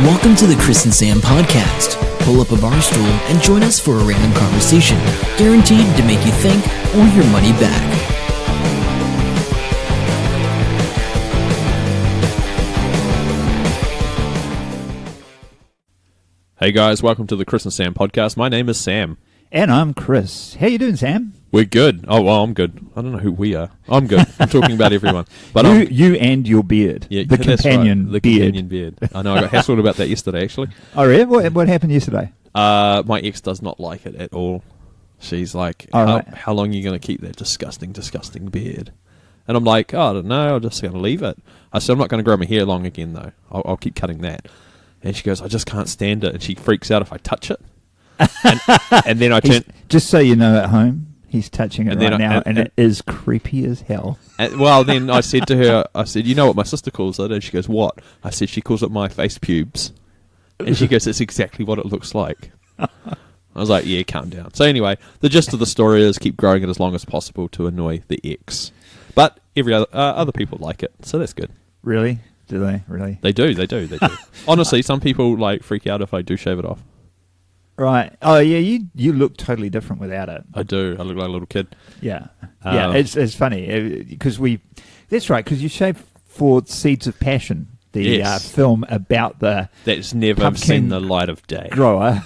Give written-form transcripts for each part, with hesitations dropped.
Welcome to the Chris and Sam podcast. Pull up a bar stool and join us for a random conversation, guaranteed to make you think or your money back. Hey guys, welcome to the Chris and Sam podcast. My name is Sam. And I'm Chris. How you doing, Sam? We're good. Oh, well, I'm good. I don't know who we are. I'm good. I'm talking about everyone. But you and your beard. yeah, the that's companion right. The beard. companion beard. I know, I got hassled about that yesterday, actually. Oh, really? What happened yesterday? My ex does not like it at all. She's like, All right. how long are you going to keep that disgusting beard? And I'm like, oh, I don't know. I'm just going to leave it. I said, I'm not going to grow my hair long again, though. I'll keep cutting that. And she goes, I just can't stand it. And she freaks out if I touch it. And then I turn... Just so you know at home, he's touching it right now, and it is creepy as hell. Well, then I said to her, I said, you know what my sister calls it? And she goes, what? I said, she calls it my face pubes. And she goes, it's exactly what it looks like. I was like, yeah, calm down. So anyway, the gist of the story is keep growing it as long as possible to annoy the ex. But every other people like it, so that's good. Really? Do they? Really? They do. Honestly, some people like freak out if I do shave it off. Right. Oh, yeah, you look totally different without it. I do. I look like a little kid. Yeah. Yeah, it's funny, because that's right, because you shaved for Seeds of Passion, the film about the that's never seen the light of day grower,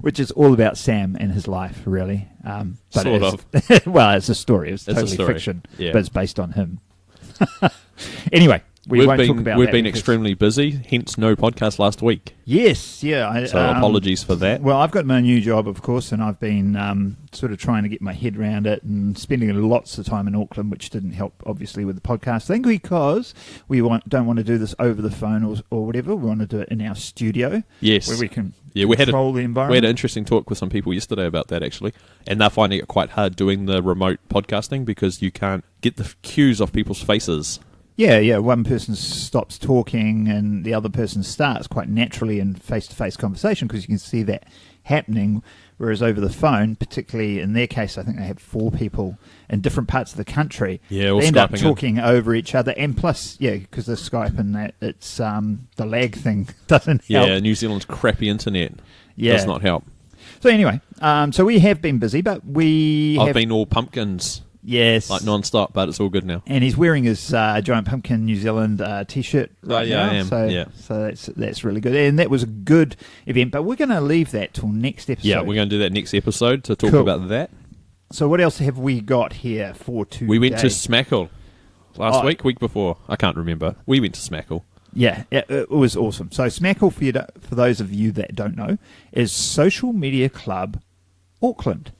which is all about Sam and his life, really. But sort of. Well, it's a story. It's totally fiction, yeah. but it's based on him. Anyway, we've been extremely busy, hence no podcast last week. Yes, yeah. So apologies for that. Well, I've got my new job, of course, and I've been sort of trying to get my head around it and spending lots of time in Auckland, which didn't help, obviously, with the podcast thing, because we don't want to do this over the phone or whatever. We want to do it in our studio. Yes. Where we can we control the environment. We had an interesting talk with some people yesterday about that, actually, and they're finding it quite hard doing the remote podcasting because you can't get the cues off people's faces. Yeah. One person stops talking and the other person starts quite naturally in face-to-face conversation because you can see that happening, whereas over the phone, particularly in their case, I think they have 4 people in different parts of the country. Yeah, all they end up Skyping talking over each other, and plus, because of Skype and that, it's the lag thing doesn't help. Yeah, New Zealand's crappy internet does not help. So anyway, so we have been busy, but I've been all pumpkins. Yes. Like non-stop, but it's all good now. And he's wearing his Giant Pumpkin New Zealand T-shirt right now. I am. So that's really good. And that was a good event, but we're going to leave that till next episode. Yeah, we're going to do that next episode to talk about that. So what else have we got here for today? We went to Smackle last week before. I can't remember. We went to Smackle. Yeah, it was awesome. So Smackle, for those of you that don't know, is Social Media Club Auckland.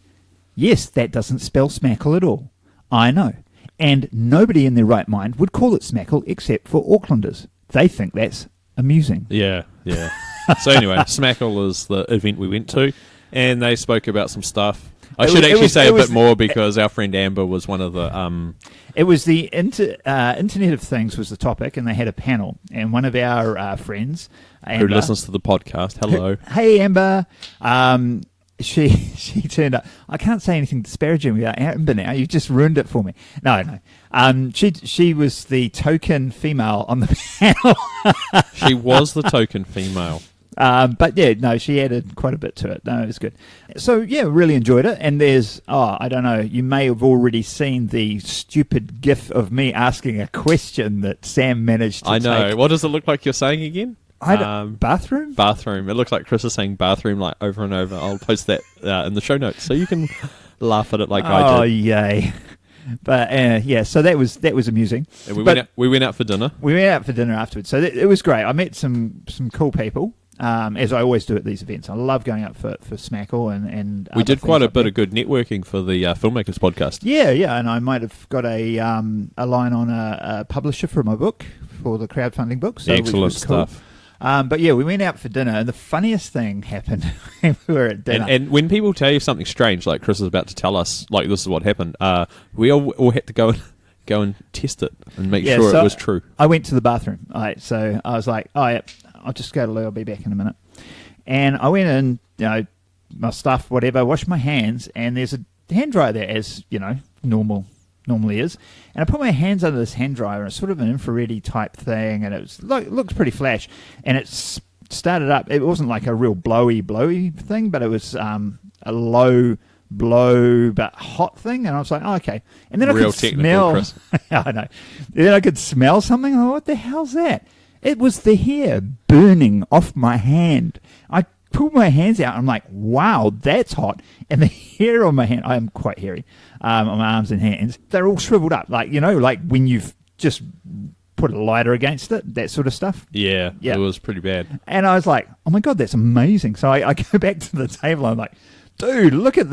Yes, that doesn't spell Smackle at all. I know. And nobody in their right mind would call it Smackle except for Aucklanders. They think that's amusing. Yeah. So anyway, Smackle is the event we went to, and they spoke about some stuff. I should actually say a bit more because our friend Amber was one of the... It was the Internet of Things was the topic, and they had a panel. And one of our friends... Amber, who listens to the podcast, hello. Hey, Amber. She turned up. I can't say anything disparaging about Amber now. You just ruined it for me. No. She was the token female on the panel. She was the token female. But yeah, no, she added quite a bit to it. No, it was good. So yeah, really enjoyed it. And there's, I don't know, you may have already seen the stupid gif of me asking a question that Sam managed to I know. take. What does it look like you're saying again? Bathroom? Bathroom. It looks like Chris is saying bathroom like over and over. I'll post that in the show notes so you can laugh at it like I did. Oh, yay. But so that was amusing. And we went out for dinner. We went out for dinner afterwards. So it was great. I met some cool people, as I always do at these events. I love going out for Smackle and we did quite a bit of good networking for the Filmmakers podcast. Yeah, and I might have got a line on a publisher for my book, for the crowdfunding book. So excellent cool stuff. But yeah, we went out for dinner, and the funniest thing happened when we were at dinner. And when people tell you something strange, like Chris is about to tell us, like this is what happened, we all had to go and test it and make sure it was true. I went to the bathroom. So I was like, I'll just go to loo. I'll be back in a minute. And I went in, my stuff, whatever, washed my hands, and there's a hand dryer there, as normally is. And I put my hands under this hand dryer, and it's sort of an infrared type thing, and it looks pretty flash. And it started up. It wasn't like a real blowy thing, but it was a low blow but hot thing, and I was like, oh, okay. And then Real I could technical, smell. Chris. I know. Then I could smell something. Oh, what the hell's that? It was the hair burning off my hand. I pulled my hands out. I'm like, wow, that's hot. And the hair on my hand, I am quite hairy, on my arms and hands, they're all shriveled up. Like, like when you've just put a lighter against it, that sort of stuff. Yeah, Yeah. it was pretty bad. And I was like, oh my God, that's amazing. So I go back to the table. I'm like, dude, look at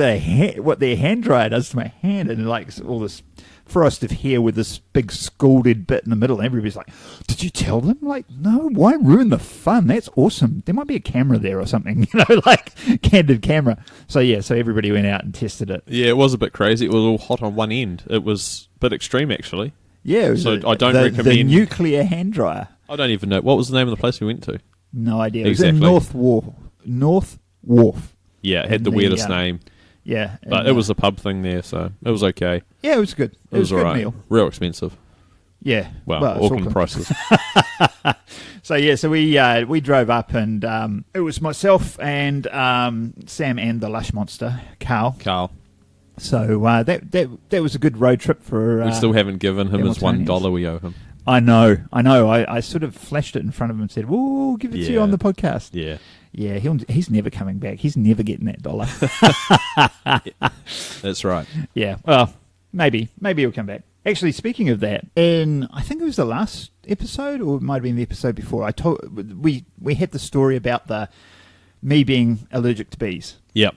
what their hand dryer does to my hand. And like all this frost of hair with this big scalded bit in the middle. And everybody's like, did you tell them? I'm like, no, why ruin the fun? That's awesome. There might be a camera there or something, like candid camera. So yeah, so everybody went out and tested it. Yeah, it was a bit crazy. It was all hot on one end. It was a bit extreme, actually. Yeah, it was So I don't the recommend- nuclear hand dryer. I don't even know. What was the name of the place we went to? No idea. It Exactly. was in North Wharf. Yeah, it had In the the, weirdest name. Yeah. But and, it was a pub thing there, so it was okay. Yeah, it was good. It was a good alright. meal. Real expensive. Yeah. Well, it's Auckland prices. So yeah, so we drove up, and it was myself and Sam and the Lush Monster, Carl. Carl, So that was a good road trip for. we still haven't given him his Hamiltonians. $1 we owe him. I know. I sort of flashed it in front of him and said, "We'll give it to you Yeah. on the podcast." Yeah. Yeah, he's never coming back. He's never getting that dollar. That's right. Yeah, well, maybe he'll come back. Actually, speaking of that, I think it was the last episode, or it might have been the episode before. We had the story about me being allergic to bees. Yep.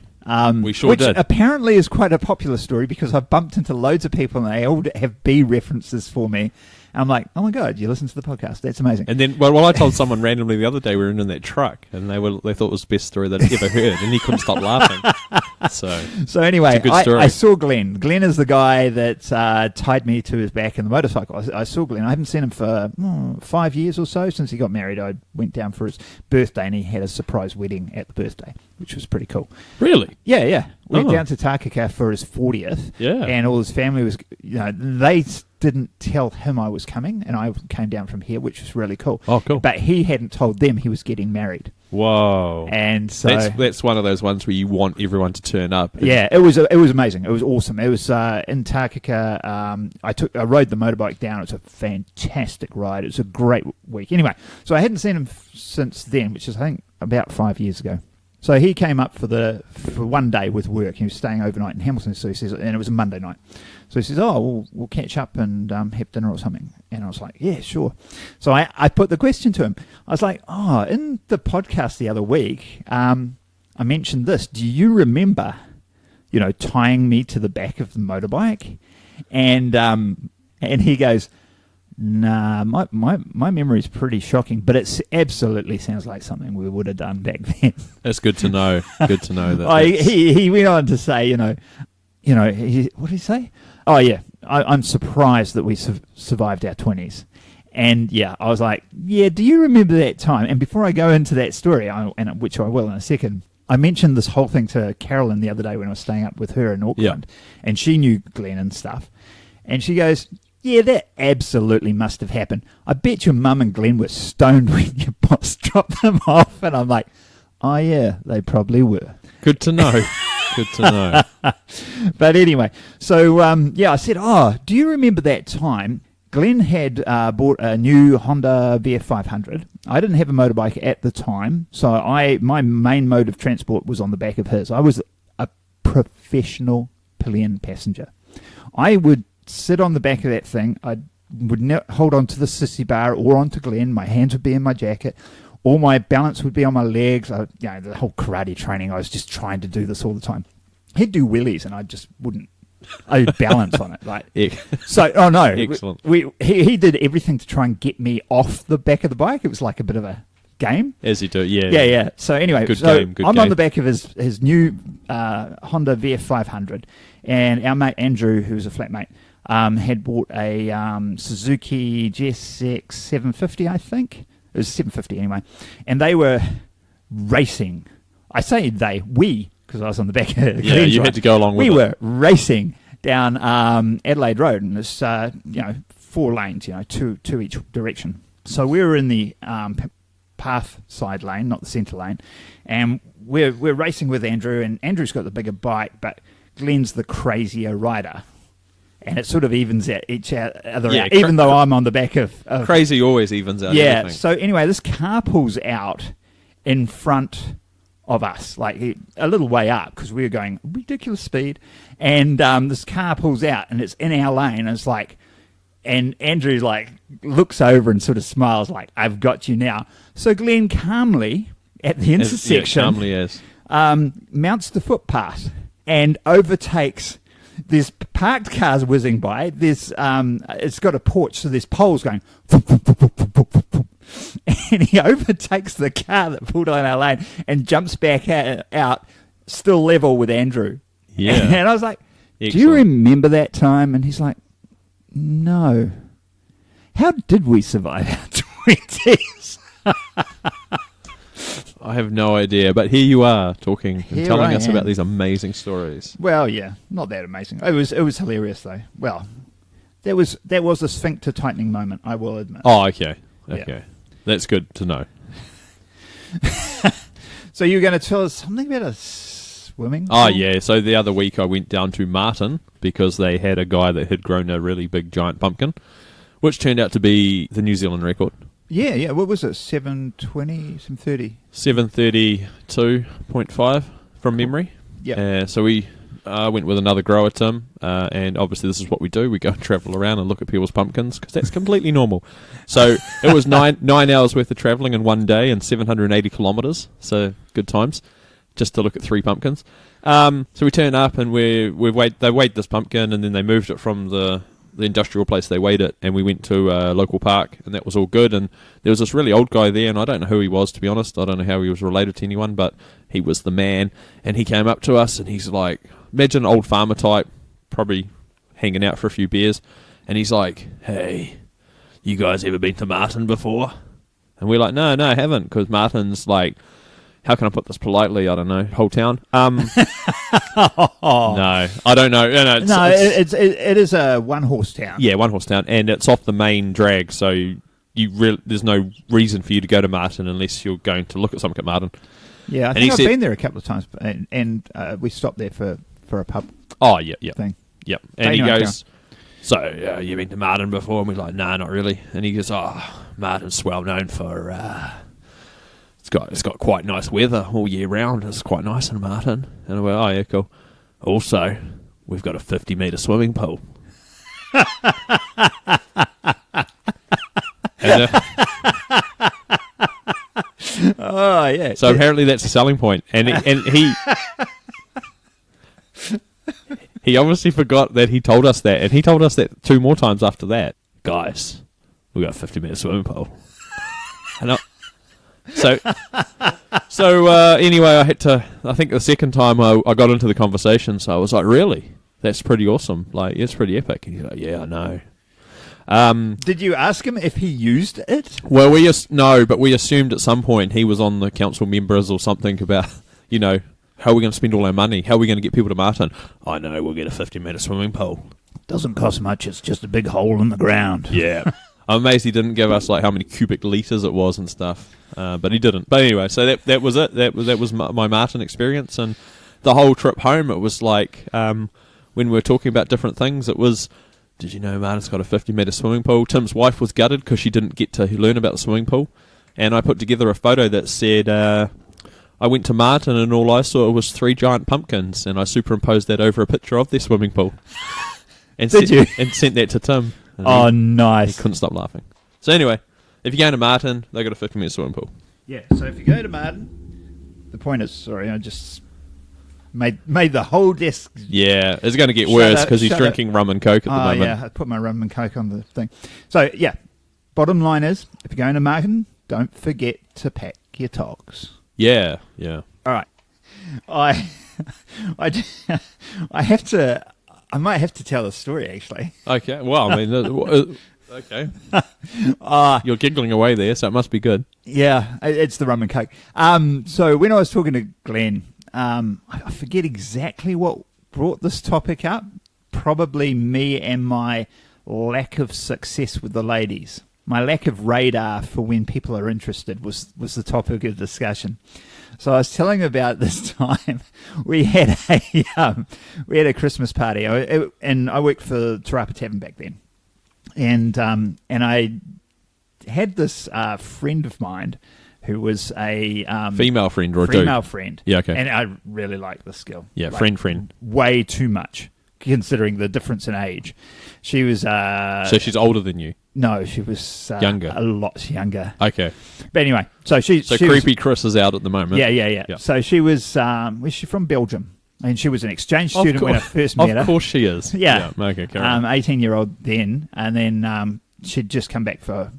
We sure which did. apparently is quite a popular story because I've bumped into loads of people and they all have bee references for me. And I'm like, oh my God, you listen to the podcast. That's amazing. And then, well, I told someone randomly the other day we were in that truck, and they thought it was the best story they'd ever heard, and he couldn't stop laughing. So anyway, it's a good story. I saw Glenn. Glenn is the guy that tied me to his back in the motorcycle. I saw Glenn. I haven't seen him for 5 years or so since he got married. I went down for his birthday, and he had a surprise wedding at the birthday, which was pretty cool. Really? Yeah. Went Oh. down to Takaka for his 40th. Yeah. And all his family was, they didn't tell him I was coming, and I came down from here, which was really cool. Oh, cool. But he hadn't told them he was getting married. Whoa. And so That's one of those ones where you want everyone to turn up. yeah, it was amazing. It was awesome. It was in Takaka. I rode the motorbike down. It was a fantastic ride. It was a great week. Anyway, so I hadn't seen him since then, which is I think about 5 years ago. So he came up for one day with work. He was staying overnight in Hamilton, so he says, and it was a Monday night. So he says, "Oh, we'll catch up and have dinner or something." And I was like, "Yeah, sure." So I put the question to him. I was like, "Oh, in the podcast the other week, I mentioned this. Do you remember, tying me to the back of the motorbike?" And he goes, "Nah, my memory is pretty shocking, but it absolutely sounds like something we would have done back then." That's good to know. Good to know that. He went on to say, what did he say? Oh yeah, I'm surprised that we survived our 20s. And yeah, I was like, yeah, do you remember that time? And before I go into that story, which I will in a second, I mentioned this whole thing to Carolyn the other day when I was staying up with her in Auckland, and she knew Glenn and stuff. And she goes, "Yeah, that absolutely must have happened. I bet your mum and Glenn were stoned when your boss dropped them off." And I'm like, "Oh yeah, they probably were." Good to know. Good to know. But anyway, so I said, "Oh, do you remember that time?" Glenn had bought a new Honda VF500. I didn't have a motorbike at the time, so my main mode of transport was on the back of his. I was a professional pillion passenger. I would sit on the back of that thing. I would hold on to the sissy bar or onto Glenn. My hands would be in my jacket. All my balance would be on my legs. The whole karate training, I was just trying to do this all the time. He'd do wheelies, and I just wouldn't. I'd balance on it. So, no. Excellent. He did everything to try and get me off the back of the bike. It was like a bit of a game. As you do, yeah. Yeah. So anyway, Good I'm game. on the back of his new Honda VF500, and our mate Andrew, who's a flatmate, had bought a Suzuki GSX 750, I think. It was 750 anyway. And they were racing. I say we, because I was on the back of it. Yeah, you had to go along with it. We were racing down Adelaide Road, and it's 4 lanes, two each direction. So we were in the path side lane, not the centre lane, and we're racing with Andrew, and Andrew's got the bigger bike, but Glenn's the crazier rider, and it sort of evens out each other Yeah, out, even though I'm on the back of Crazy always evens out. yeah. Everything. So anyway, this car pulls out in front of us, like a little way up, because we were going ridiculous speed, and this car pulls out and it's in our lane, and it's like, and Andrew like looks over and sort of smiles like, I've got you now. So Glenn calmly at the intersection calmly as. mounts the footpath and overtakes. There's parked cars whizzing by. There's it's got a porch, so there's poles going. And he overtakes the car that pulled on our lane and jumps back out, still level with Andrew. Yeah. And I was like, do you Excellent. remember that time? And he's like, no. How did we survive our 20s? I have no idea, but here you are talking and Here telling I us am. about these amazing stories. Well, yeah, not that amazing. It was hilarious though. Well, that was a sphincter tightening moment, I will admit. Oh, okay. Yeah. Okay. That's good to know. So you're going to tell us something about a swimming Oh, pool? yeah. So the other week I went down to Martin because they had a guy that had grown a really big giant pumpkin, which turned out to be the New Zealand record. Yeah. What was it? 720, 730? 732.5 from memory. Yeah. So we went with another grower, Tim, and obviously this is what we do. We go and travel around and look at people's pumpkins because that's completely normal. So it was nine hours worth of travelling in one day and 780 kilometres. So good times, just to look at 3 pumpkins. So we turn up and they weighed this pumpkin and then they moved it from the industrial place they weighed it, and we went to a local park, and that was all good. And there was this really old guy there, and I don't know who he was, to be honest. I don't know how he was related to anyone, but he was the man. And he came up to us, and he's like, imagine an old farmer type, probably hanging out for a few beers, and he's like, hey, you guys ever been to Martin before? And we're like, no, I haven't, because Martin's like, how can I put this politely? I don't know. Whole town? No, I don't know. No, It is a one-horse town. yeah, one horse town, and it's off the main drag, so there's no reason for you to go to Martin unless you're going to look at something at Martin. Yeah, I And think he I've said- been there a couple of times, and we stopped there for a pub Oh, yeah. thing. Yep. And he Anyway, goes, so, you been to Martin before? And we're like, nah, not really. And he goes, Martin's well known for, it's got quite nice weather all year round. It's quite nice in Martin. And I went, oh, yeah, cool. Also, we've got a 50-metre swimming pool. And, Oh, yeah. so apparently that's a selling point. And he obviously forgot that he told us that. And he told us that 2 more times after that. Guys, we got a 50-metre swimming pool. And anyway, I think the second time I got into the conversation, so I was like, really? That's pretty awesome. Like, it's pretty epic. And he's like, yeah, I know. Did you ask him if he used it? Well, no, but we assumed at some point he was on the council members or something about, how are we going to spend all our money? How are we going to get people to Martin? I know, we'll get a 50-metre swimming pool. Doesn't cost much. It's just a big hole in the ground. Yeah. I'm amazed he didn't give us like how many cubic litres it was and stuff, but he didn't. But anyway, so that was it. That was my Martin experience, and the whole trip home. It was like when we were talking about different things. It was, did you know Martin's got a 50-metre swimming pool? Tim's wife was gutted because she didn't get to learn about the swimming pool, and I put together a photo that said I went to Martin and all I saw was 3 giant pumpkins, and I superimposed that over a picture of their swimming pool. And Did you? And sent that to Tim. And Oh, he nice. couldn't stop laughing. So anyway, if you're going to Martin, they got a 50-metre swimming pool. Yeah, so if you go to Martin, the point is, sorry, I just made the whole desk. Yeah, it's going to get Shut worse up, because he's shut drinking rum and coke at the moment. Yeah, I put my rum and coke on the thing. So, yeah, bottom line is, if you're going to Martin, don't forget to pack your togs. Yeah. All right. I might have to tell a story, actually. Okay, well, I mean, okay. You're giggling away there, so it must be good. Yeah, it's the rum and coke. So when I was talking to Glenn, I forget exactly what brought this topic up. Probably me and my lack of success with the ladies. My lack of radar for when people are interested was the topic of discussion. So I was telling about this time we had a Christmas party, and I worked for Te Rapa Tavern back then, and I had this friend of mine who was a female friend or a dude? female friend. Yeah, okay. And I really liked this girl. Yeah, Like, friend. way too much, considering the difference in age. She was So she's older than you. no, she was Younger. a lot younger. Okay. But anyway, so she Creepy Chris is out at the moment. Yeah. So she was was she from Belgium? And she was an exchange student when I first met her. Of course she is. Yeah. Okay, carry on. 18-year-old then, and then she'd just come back for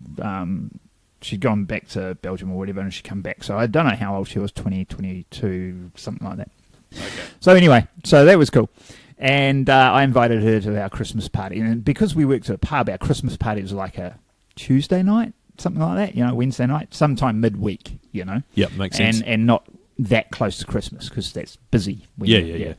she'd gone back to Belgium or whatever, and she'd come back. So I don't know how old she was, 20, 22, something like that. Okay. So anyway, so that was cool. And I invited her to our Christmas party. And because we worked at a pub, our Christmas party was like a Tuesday night, something like that, Wednesday night, sometime midweek, Yep, makes sense. And not that close to Christmas because that's busy. Yeah.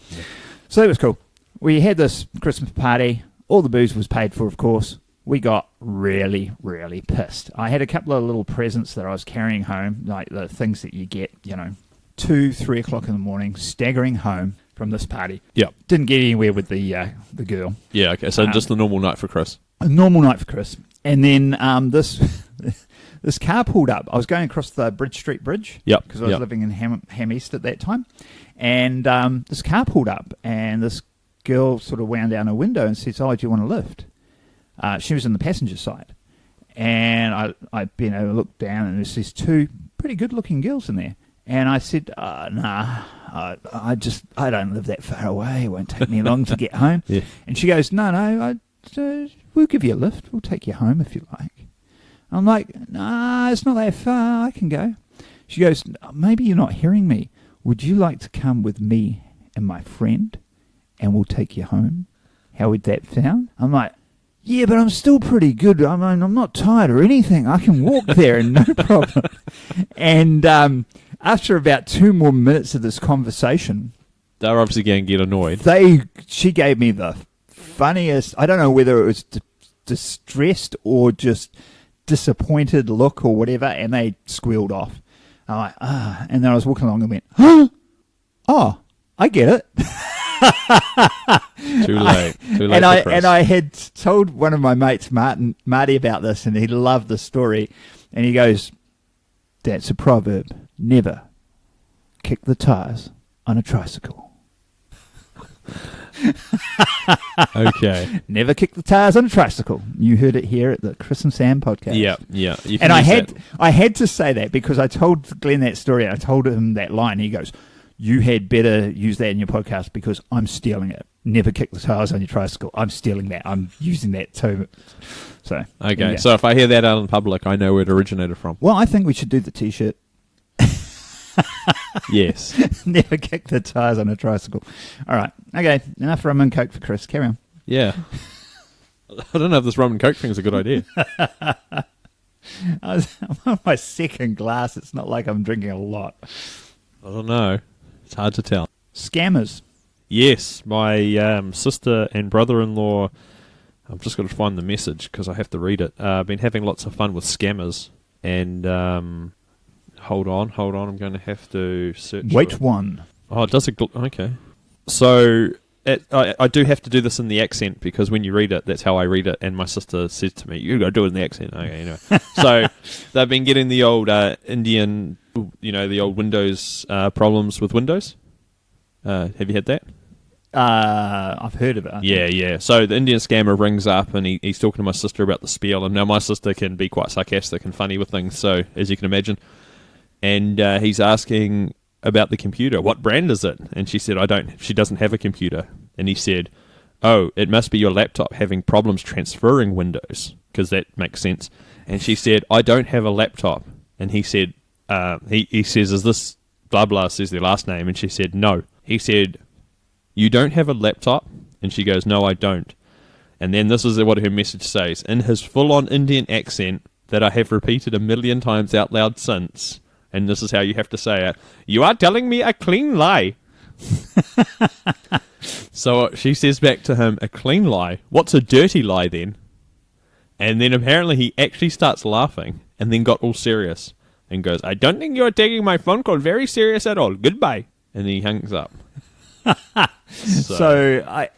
So that was cool. We had this Christmas party. All the booze was paid for, of course. We got really, really pissed. I had a couple of little presents that I was carrying home, like the things that you get, 2, 3 o'clock in the morning, staggering home from this party. Yep. Didn't get anywhere with the girl. Yeah, okay. So just the normal night for Chris. A normal night for Chris. And then this car pulled up. I was going across the Bridge Street Bridge. Yep. Because I was living in Ham East at that time. And this car pulled up, and this girl sort of wound down her window and says, "Oh, do you want a lift?" She was in the passenger side. And I looked down, and there's these two pretty good-looking girls in there. And I said, "Nah, I don't live that far away. It won't take me long to get home." Yeah. And she goes, "No, we'll give you a lift. We'll take you home if you like." I'm like, "Nah, it's not that far. I can go." She goes, "Maybe you're not hearing me. Would you like to come with me and my friend, and we'll take you home? How would that sound?" I'm like, "Yeah, but I'm still pretty good. I mean, I'm not tired or anything. I can walk there and no problem." And after about 2 more minutes of this conversation, They're obviously going to get annoyed. she gave me the funniest, I don't know whether it was distressed or just disappointed look or whatever, and they squealed off. I'm like, and then I was walking along and went, "Oh, I get it." Too late. Too late. And I had told one of my mates, Marty, about this, and he loved the story. And he goes, "That's a proverb. Never kick the tires on a tricycle." Okay. Never kick the tires on a tricycle. You heard it here at the Chris and Sam podcast. Yeah. You can And use I had to say that because I told Glenn that story. I told him that line. He goes, "You had better use that in your podcast because I'm stealing it. Never kick the tires on your tricycle. I'm stealing that. I'm using that too." So Okay, yeah. so if I hear that out in public, I know where it originated from. Well, I think we should do the T-shirt. Yes. Never kick the tires on a tricycle. All right. Okay. Enough rum and coke for Chris. Carry on. Yeah. I don't know if this rum and coke thing is a good idea. I'm on my second glass. It's not like I'm drinking a lot. I don't know. It's hard to tell. Scammers. Yes, my sister and brother-in-law, I've just got to find the message because I have to read it, been having lots of fun with scammers. And hold on, I'm going to have to search. Wait one. Oh, it does it? Okay. So I do have to do this in the accent because when you read it, that's how I read it. And my sister says to me, "You got to do it in the accent." Okay, anyway. So they've been getting the old Indian, the old Windows problems with Windows. Have you had that? I've heard of it. Yeah. So the Indian scammer rings up and he's talking to my sister about the spiel. And now my sister can be quite sarcastic and funny with things, so as you can imagine. And he's asking about the computer. What brand is it? And she said, she doesn't have a computer. And he said, "Oh, it must be your laptop having problems transferring Windows," because that makes sense. And she said, "I don't have a laptop." And he said, he says, "Is this blah blah," says their last name. And she said, "No." He said, "You don't have a laptop?" And she goes, "No, I don't." And then this is what her message says, in his full-on Indian accent that I have repeated 1,000,000 times out loud since. And this is how you have to say it. "You are telling me a clean lie." So she says back to him, "A clean lie? What's a dirty lie then?" And then apparently he actually starts laughing and then got all serious and goes, I don't think you're taking my phone call very serious at all. Goodbye. And then he hangs up. So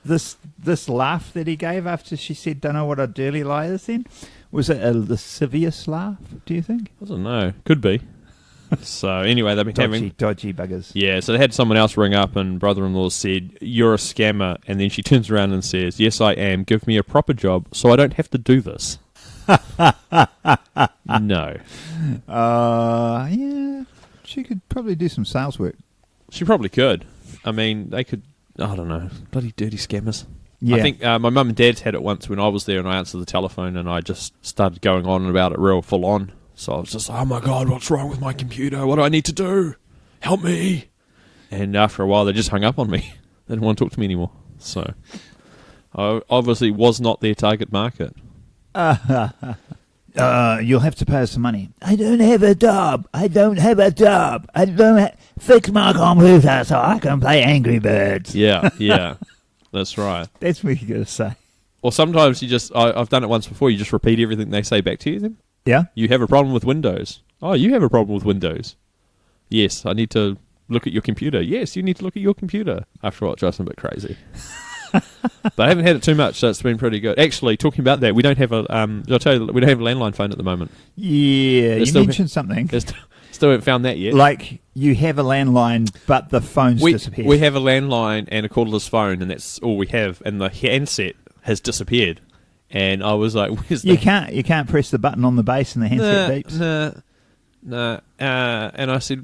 this laugh that he gave after she said, don't know what a dirty lie is then, was it a lascivious laugh, do you think? I don't know. Could be. So anyway, they've been having... Dodgy buggers. Yeah, so they had someone else ring up and brother-in-law said, you're a scammer. And then she turns around and says, yes, I am. Give me a proper job so I don't have to do this. No. Yeah, she could probably do some sales work. She probably could. I mean, they could... I don't know. Bloody dirty scammers. Yeah. I think my mum and dad's had it once when I was there and I answered the telephone and I just started going on about it real full on. So I was just, oh my God, what's wrong with my computer? What do I need to do? Help me. And after a while, they just hung up on me. They didn't want to talk to me anymore. So I obviously was not their target market. You'll have to pay us some money. I don't have a job. I don't fix my computer so I can play Angry Birds. Yeah. That's right. That's what you got to say. Or sometimes you just, I've done it once before, you just repeat everything they say back to you then. Yeah? You have a problem with Windows. Oh, you have a problem with Windows. Yes, I need to look at your computer. Yes, you need to look at your computer. After all, it drives them a bit crazy. But I haven't had it too much, so it's been pretty good. Actually, talking about that, we don't have a I'll tell you, we don't have a landline phone at the moment. Yeah, you mentioned something. Still haven't found that yet. Like, you have a landline, but the phone's disappeared. We have a landline and a cordless phone, and that's all we have. And the handset has disappeared. And I was like, where's the... You can't press the button on the base and the handset beeps? No. And I said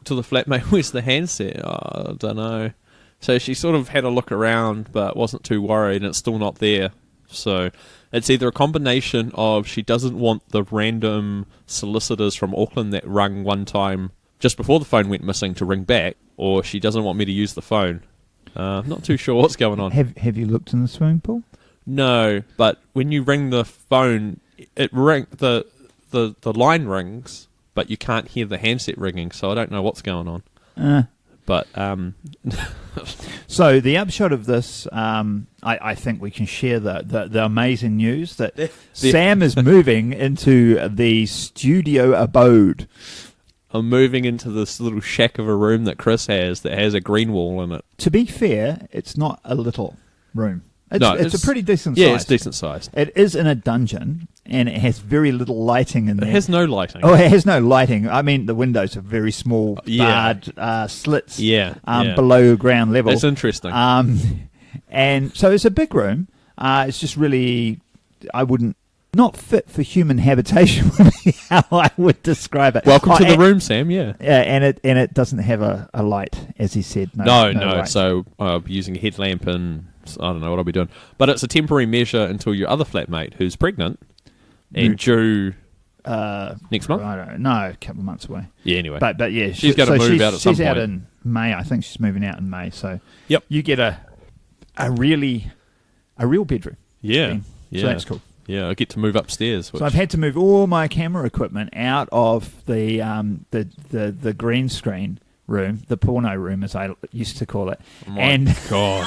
to the flatmate, where's the handset? Oh, I don't know. So she sort of had a look around, but wasn't too worried, and it's still not there. So it's either a combination of she doesn't want the random solicitors from Auckland that rung one time just before the phone went missing to ring back, or she doesn't want me to use the phone. I'm not too sure what's going on. Have you looked in the swimming pool? No, but when you ring the phone, the line rings, but you can't hear the handset ringing, so I don't know what's going on. But so the upshot of this, I think we can share the amazing news that Sam is moving into the studio abode. I'm moving into this little shack of a room that Chris has that has a green wall in it. To be fair, it's not a little room. It's a pretty decent size. Yeah, it's decent sized. It is in a dungeon, and it has very little lighting in there. It has no lighting. Oh, it has no lighting. I mean, the windows are very small, barred slits below ground level. That's interesting. And so it's a big room. It's just really, not fit for human habitation would be how I would describe it. Welcome to the room, Sam, yeah. Yeah, and it doesn't have a light, as he said. No. Light. So I'll be using a headlamp and I don't know what I'll be doing. But it's a temporary measure until your other flatmate, who's pregnant and due next month? I don't know, a couple of months away. Yeah, anyway. But yeah, she's going to move out at some point. She's out in May. I think she's moving out in May. So yep. You get a real bedroom. Yeah. So that's cool. Yeah, I get to move upstairs. So I've had to move all my camera equipment out of the green screen room, the porno room, as I used to call it. Oh my God.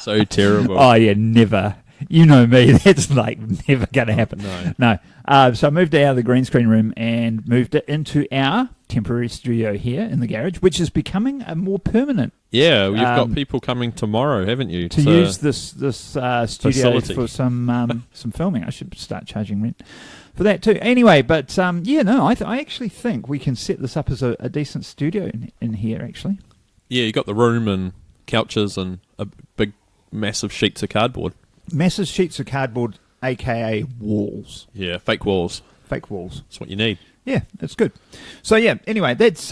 So terrible. Oh, yeah, never. You know me, that's like never going to happen. No. So I moved it out of the green screen room and moved it into our temporary studio here in the garage, which is becoming a more permanent. Yeah, you've got people coming tomorrow, haven't you? To use this studio facility for some filming. I should start charging rent for that too. Anyway, but I actually think we can set this up as a decent studio in here, actually. Yeah, you got the room and couches and a big, massive sheets of cardboard. Massive sheets of cardboard, a.k.a. walls. Yeah, fake walls. Fake walls. That's what you need. Yeah, that's good. So, yeah, anyway, that's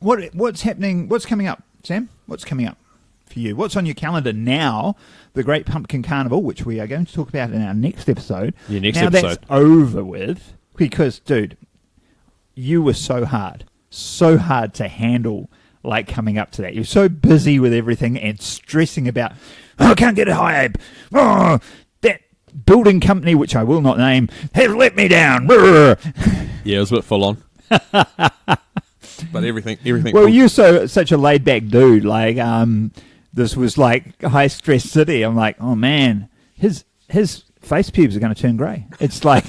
what's happening. What's coming up, Sam? What's coming up for you? What's on your calendar now? The Great Pumpkin Carnival, which we are going to talk about in our next episode. Yeah, next episode. Now that's over with because, dude, you were so hard to handle, like, coming up to that. You're so busy with everything and stressing about, I can't get a high ape. Oh, that building company, which I will not name, has let me down. Yeah, it was a bit full on. But everything. Well, you're such a laid back dude. Like, this was like high stress city. I'm like, oh man, his face pubes are going to turn grey. It's like,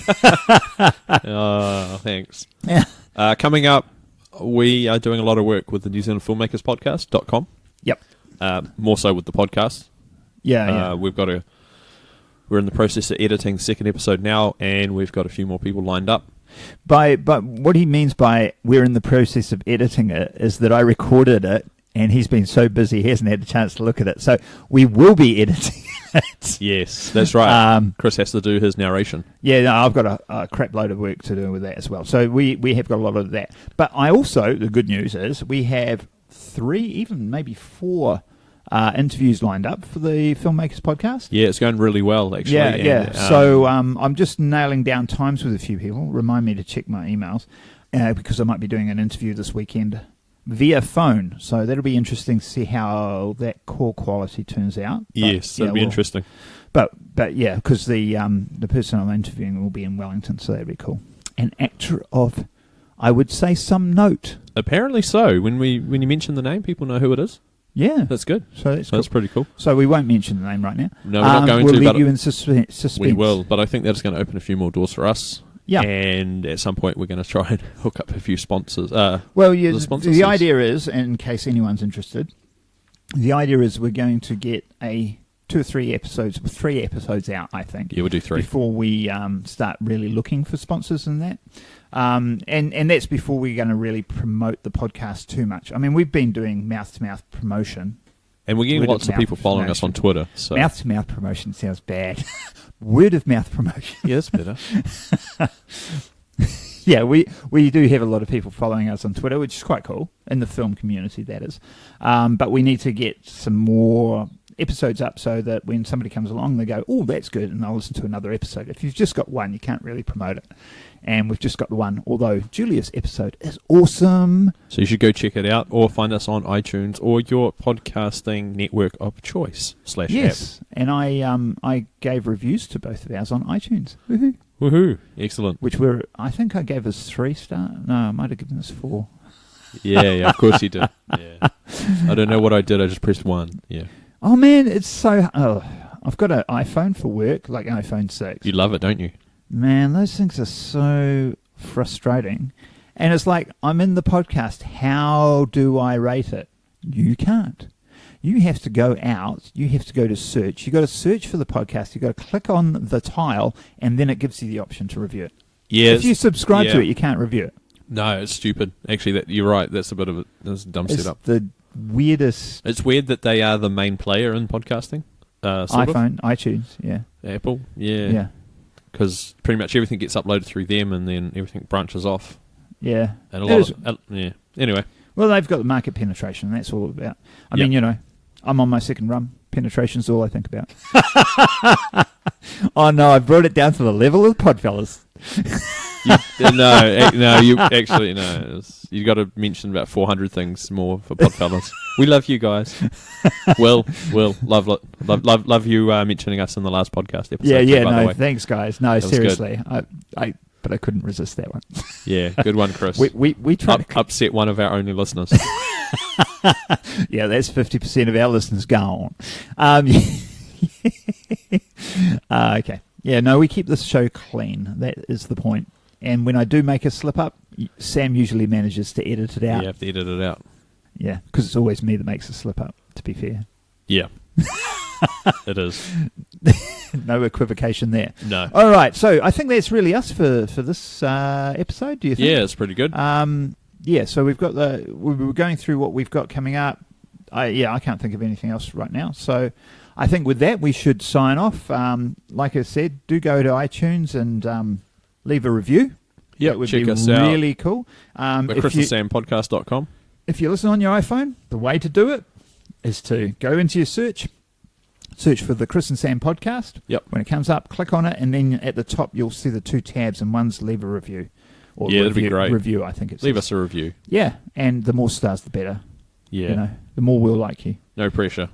Oh, thanks. yeah. Coming up, we are doing a lot of work with the New Zealand Filmmakers Podcast.com. Yep. More so with the podcast. Yeah. We're in the process of editing the second episode now, and we've got a few more people lined up. But what he means by we're in the process of editing it is that I recorded it, and he's been so busy he hasn't had a chance to look at it. So we will be editing it. Yes, that's right. Chris has to do his narration. Yeah, no, I've got a crap load of work to do with that as well. So we have got a lot of that. But I also, the good news is we have 3, even maybe 4 interviews lined up for the Filmmakers Podcast. Yeah, it's going really well, actually. Yeah. So I'm just nailing down times with a few people. Remind me to check my emails because I might be doing an interview this weekend via phone. So that'll be interesting to see how that call quality turns out. Yes, that'll be interesting. But yeah, because the person I'm interviewing will be in Wellington, so that'd be cool. An actor of, I would say, some note. Apparently so. When you mention the name, people know who it is. Yeah. That's good. So that's pretty cool. So we won't mention the name right now. No, we're not going we'll to. We'll but leave you in suspense. We will, but I think that's going to open a few more doors for us. Yeah. And at some point, we're going to try and hook up a few sponsors. The idea is, in case anyone's interested, the idea is we're going to get 2 or 3 episodes, 3 episodes out, I think. Yeah, we'll do 3. Before we start really looking for sponsors and that. And that's before we're going to really promote the podcast too much. I mean, we've been doing mouth-to-mouth promotion. And we're getting lots of people following us on Twitter. So. Mouth-to-mouth promotion sounds bad. Word-of-mouth promotion. Yeah, that's better. Yeah, we do have a lot of people following us on Twitter, which is quite cool, in the film community, that is. But we need to get some more episodes up so that when somebody comes along, they go, oh, that's good, and they'll listen to another episode. If you've just got one, you can't really promote it. And we've just got the one, although Julia's episode is awesome. So you should go check it out, or find us on iTunes or your podcasting network of choice / Yes, app. and I gave reviews to both of ours on iTunes. Woohoo! Woohoo! Excellent. Which I think I gave us 3 stars. No, I might have given us 4. Yeah, of course you did. Yeah. I don't know what I did. I just pressed 1. Yeah. Oh man, it's so. I've got an iPhone for work, like iPhone 6. You love it, don't you? Man, those things are so frustrating. And it's like, I'm in the podcast. How do I rate it? You can't. You have to go out. You have to go to search. You've got to search for the podcast. You've got to click on the tile, and then it gives you the option to review it. Yeah. If you subscribe to it, you can't review it. No, it's stupid. Actually, you're right. That's a bit of that's a dumb setup. It's the weirdest. It's weird that they are the main player in podcasting. iPhone, iTunes, yeah. Apple, yeah. Yeah. Because pretty much everything gets uploaded through them, and then everything branches off. Yeah. And a lot yeah. Anyway. Well, they've got the market penetration, and that's all about. I mean, I'm on my second rum. Penetration's all I think about. Oh, no, I brought it down to the level of Podfellas. No, you actually, no. You got to mention about 400 things more for Podfellas. We love you guys. Will, love you mentioning us in the last podcast episode. Yeah, by the way. thanks, guys. No, seriously. But I couldn't resist that one. Yeah, good one, Chris. We tried to upset one of our only listeners. Yeah, that's 50% of our listeners gone. Okay. Yeah, no, we keep this show clean. That is the point. And when I do make a slip up, Sam usually manages to edit it out. You have to edit it out. Yeah, because it's always me that makes a slip up, to be fair. Yeah. It is. No equivocation there. No. All right, so I think that's really us for this episode, do you think? Yeah, it's pretty good. Yeah, so we've got we're going through what we've got coming up. I can't think of anything else right now. So I think with that, we should sign off. Like I said, do go to iTunes and leave a review. Yeah, that would check be us out. Really cool. We're ChrisandSamPodcast.com. If you listen on your iPhone, the way to do it is to go into your search for the Chris and Sam podcast. Yep. When it comes up, click on it, and then at the top you'll see the 2 tabs, and one's leave a review. Or that'd be great. Review, I think it's. Leave us a review. Yeah, and the more stars, the better. Yeah. The more we'll like you. No pressure.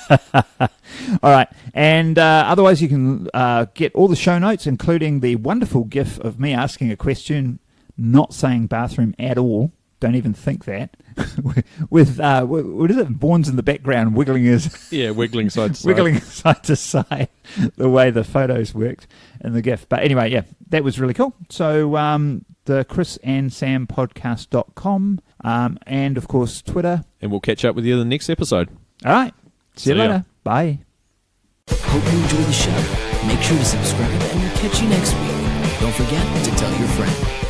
All right. And otherwise, you can get all the show notes, including the wonderful GIF of me asking a question, not saying bathroom at all, don't even think that. With what is it? Vaughan's in the background wiggling wiggling side to side. wiggling side to side, the way the photos worked in the GIF. But anyway, yeah, that was really cool. So the chrisandsampodcast.com and, of course, Twitter. And we'll catch up with you in the next episode. All right. See you See ya. later. Bye. Hope you enjoyed the show. Make sure to subscribe and we'll catch you next week. Don't forget to tell your friend.